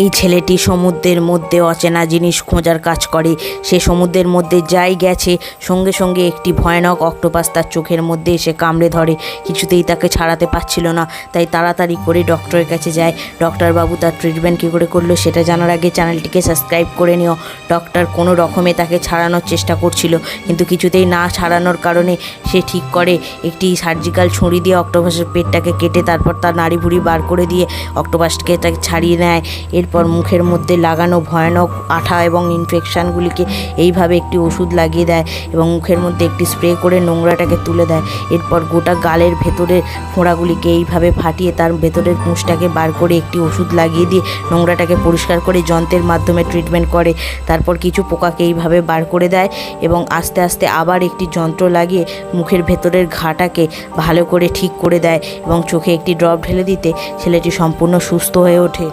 এই ছেলেটি সমুদ্রের মধ্যে অচেনা জিনিস খোঁজার কাজ করে। সে সমুদ্রের মধ্যে যাই গেছে, সঙ্গে সঙ্গে একটি ভয়ানক অক্টোপাস তার চোখের মধ্যে এসে কামড়ে ধরে। কিছুতেই তাকে ছাড়াতে পারছিল না, তাই তাড়াতাড়ি করে ডক্টরের কাছে যায়। ডক্টরবাবু তার ট্রিটমেন্ট কী করে করলো সেটা জানার আগে চ্যানেলটিকে সাবস্ক্রাইব করে নিও। ডক্টর কোনো রকমে তাকে ছাড়ানোর চেষ্টা করছিল, কিন্তু কিছুতেই না ছাড়ানোর কারণে সে ঠিক করে একটি সার্জিক্যাল ছুরি দিয়ে অক্টোপাসের পেটটাকে কেটে তারপর তার নাড়ি ভুড়ি বার করে দিয়ে অক্টোপাসকে তাকে ছাড়িয়ে নেয়। এরপর মুখের মধ্যে লাগানো ভয়ানক আঠা এবং ইনফেকশানগুলিকে এইভাবে একটি ওষুধ লাগিয়ে দেয় এবং মুখের মধ্যে একটি স্প্রে করে নোংরাটাকে তুলে দেয়। এরপর গোটা গালের ভেতরের ফোঁড়াগুলিকে এইভাবে ফাটিয়ে তার ভেতরের পুঁজটাকে বার করে একটি ওষুধ লাগিয়ে দিয়ে নোংরাটাকে পরিষ্কার করে যন্ত্রের মাধ্যমে ট্রিটমেন্ট করে। তারপর কিছু পোকাকে এইভাবে বার করে দেয় এবং আস্তে আস্তে আবার একটি যন্ত্র লাগিয়ে মুখের ভেতরের ঘাটাকে ভালো করে ঠিক করে দেয় এবং চোখে একটি ড্রপ ঢেলে দিতে ছেলেটি সম্পূর্ণ সুস্থ হয়ে ওঠে।